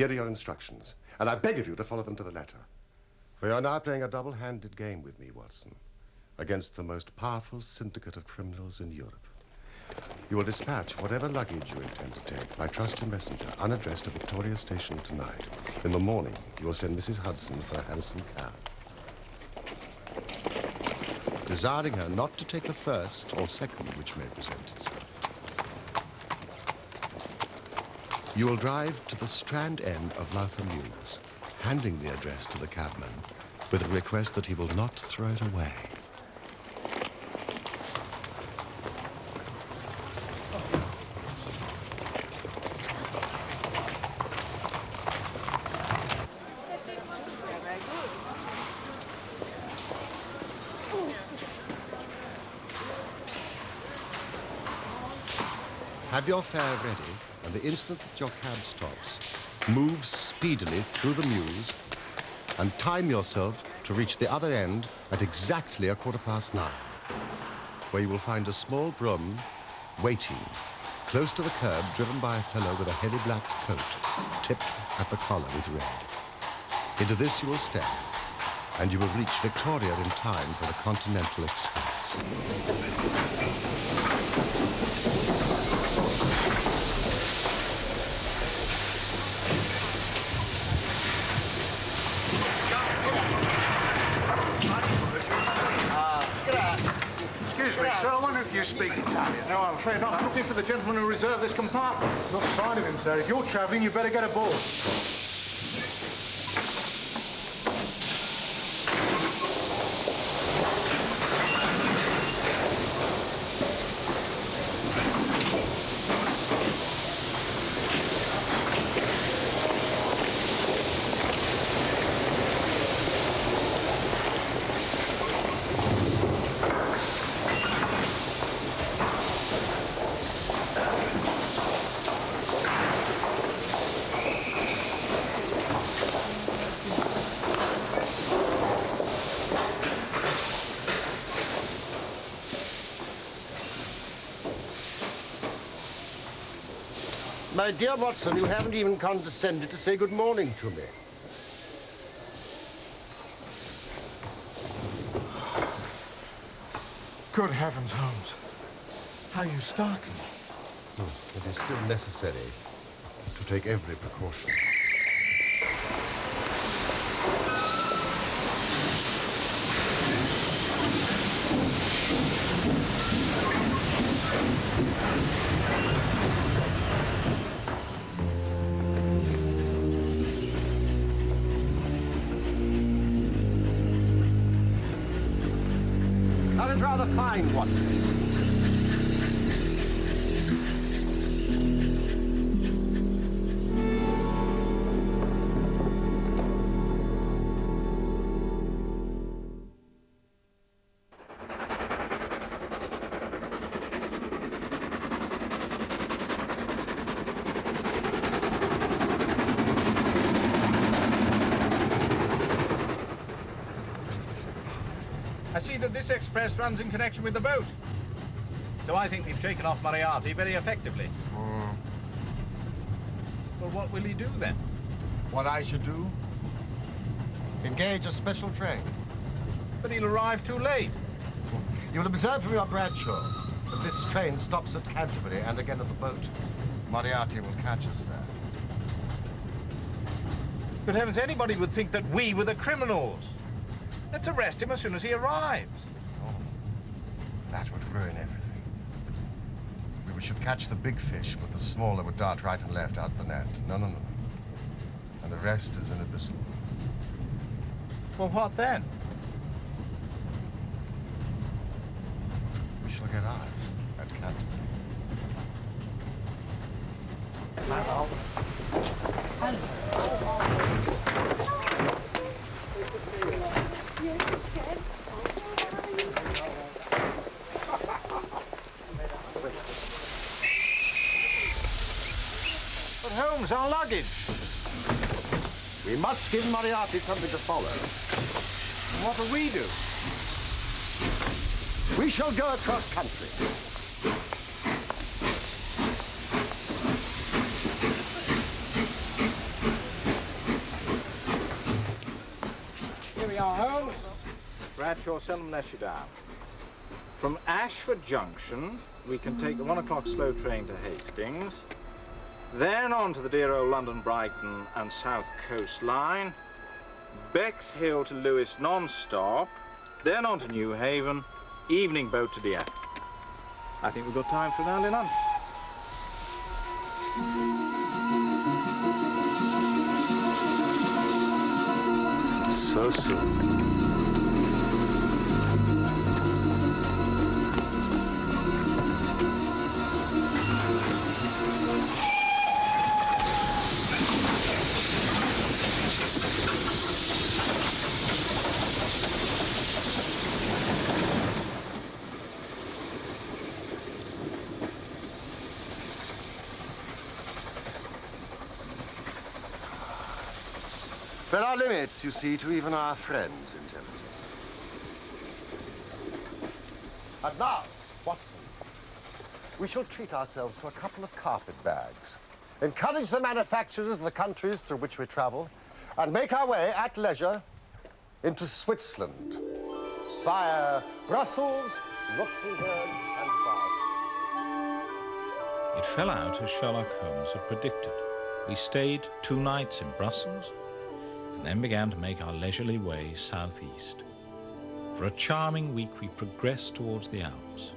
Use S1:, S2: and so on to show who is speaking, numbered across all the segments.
S1: Here are your instructions, and I beg of you to follow them to the letter. For you're now playing a double-handed game with me, Watson, against the most powerful syndicate of criminals in Europe. You will dispatch whatever luggage you intend to take by trusty messenger, unaddressed to Victoria Station tonight. In the morning, you will send Mrs. Hudson for a hansom cab, desiring her not to take the first or second which may present itself. You will drive to the Strand end of Lowther Mews, handing the address to the cabman with a request that he will not throw it away. Have your fare ready, and the instant that your cab stops, move speedily through the mews and time yourself to reach the other end at exactly 9:15, where you will find a small brougham waiting close to the curb, driven by a fellow with a heavy black coat tipped at the collar with red. Into this you will step, and you will reach Victoria in time for the Continental Express.
S2: Excuse me, sir, I wonder if you speak Italian. No, I'm afraid not. I'm looking for the gentleman who reserved this compartment. Not a sign of him, sir. If you're travelling, you better get aboard.
S1: My dear Watson, you haven't even condescended to say good morning to me.
S2: Good heavens, Holmes. How you startled me.
S1: It is still necessary to take every precaution. Rather fine, Watson.
S3: I see that this express runs in connection with the boat. So I think we've shaken off Moriarty very effectively. Well, what will he do then?
S1: What I should do? Engage a special train.
S3: But he'll arrive too late.
S1: You'll observe from your Bradshaw that this train stops at Canterbury and again at the boat. Moriarty will catch us there.
S3: Good heavens, anybody would think that we were the criminals. Let's arrest him as soon as he arrives.
S1: Oh, that would ruin everything. We should catch the big fish, but the smaller would dart right and left out the net. No. An arrest is inadmissible.
S3: Well, what then?
S1: We shall get out at Canterbury.
S3: But Holmes, our luggage.
S1: We must give Moriarty something to follow.
S3: What will we do?
S1: We shall go across country.
S3: are, Holmes. Bradshaw seldom lets you down. From Ashford Junction, we can take the 1 o'clock slow train to Hastings, then on to the dear old London, Brighton and South Coast line, Bexhill to Lewes non-stop, then on to New Haven, evening boat to Dieppe. I think we've got time for an early lunch.
S1: So soon. There are limits, you see, to even our friends' intelligence. And now, Watson, we shall treat ourselves to a couple of carpet bags, encourage the manufacturers of the countries through which we travel, and make our way at leisure into Switzerland via Brussels, Luxembourg, and Bath.
S4: It fell out as Sherlock Holmes had predicted. We stayed 2 nights in Brussels, and then began to make our leisurely way southeast. For a charming week, we progressed towards the Alps.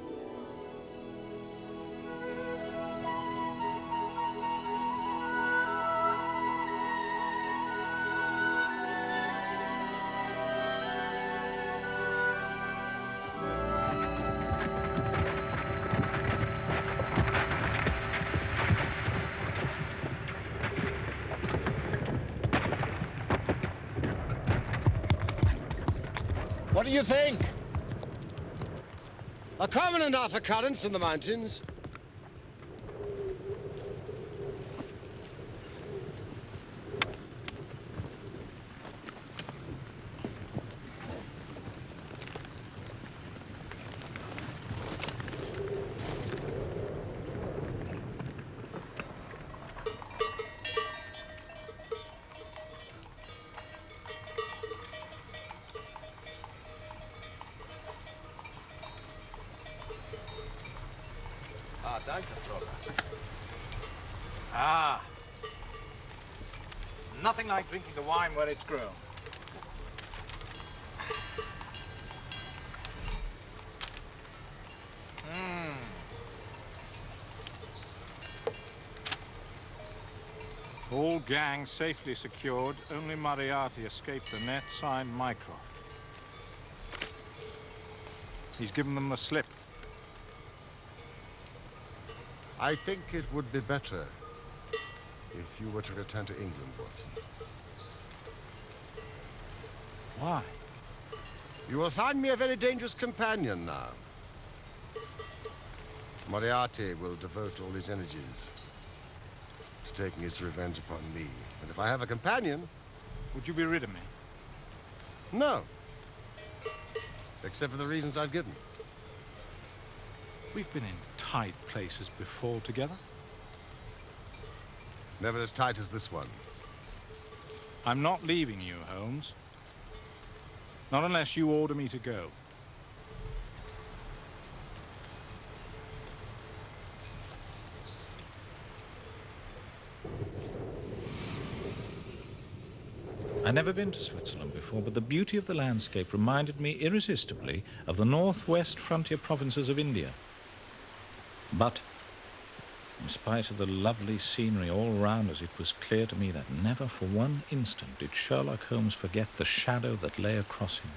S1: What do you think? A common enough occurrence in the mountains.
S3: Ah. Nothing like drinking the wine where it's grown. All gangs safely secured. Only Moriarty escaped the net. Signed, Mycroft. He's given them the slip.
S1: I think it would be better if you were to return to England, Watson.
S3: Why?
S1: You will find me a very dangerous companion now. Moriarty will devote all his energies to taking his revenge upon me. And if I have a companion...
S3: Would you be rid of me?
S1: No. Except for the reasons I've given.
S3: We've been in tight places before together.
S1: Never as tight as this one.
S3: I'm not leaving you, Holmes. Not unless you order me to go.
S4: I'd never been to Switzerland before, but the beauty of the landscape reminded me irresistibly of the northwest frontier provinces of India. But, in spite of the lovely scenery all round us, it was clear to me that never for one instant did Sherlock Holmes forget the shadow that lay across him.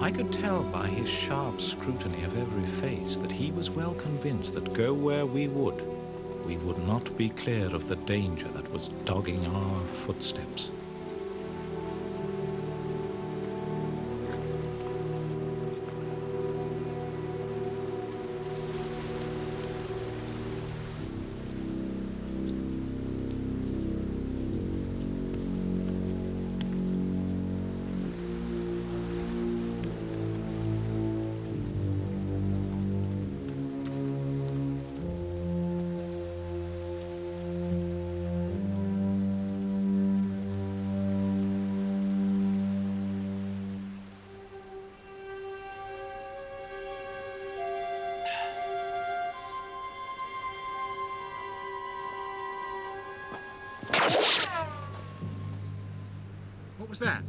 S4: I could tell by his sharp scrutiny of every face that he was well convinced that go where we would not be clear of the danger that was dogging our footsteps.
S3: What was that?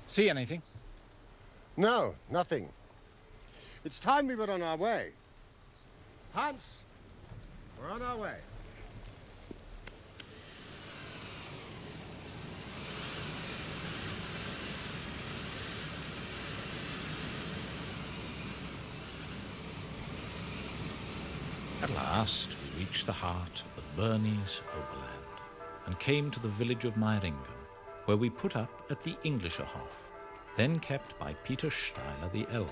S4: See anything?
S1: No, nothing. It's time we were on our way. Hans, we're on our way.
S4: At last, we reached the heart of the Bernese Oberland and came to the village of Meiringen, where we put up at the Englischerhof, then kept by Peter Steiler the Elder.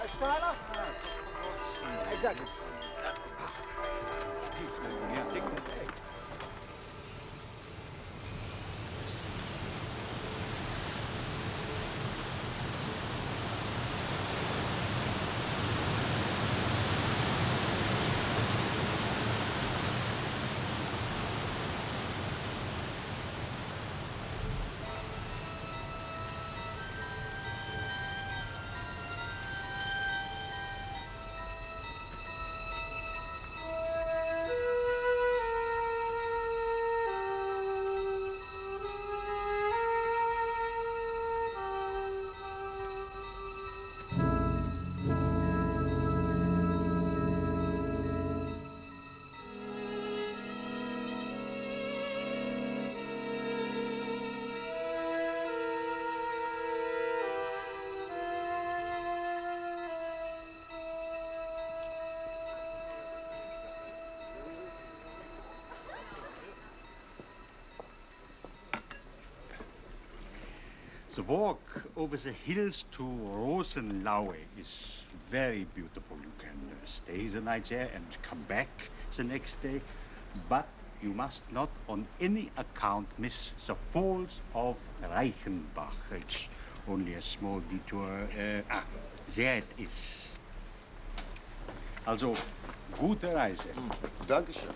S2: Steiler? Exactly.
S5: The walk over the hills to Rosenlaue is very beautiful. You can stay the night there and come back the next day. But you must not on any account miss the falls of Reichenbach. It's only a small detour. There it is. Also, gute Reise.
S1: Dankeschön.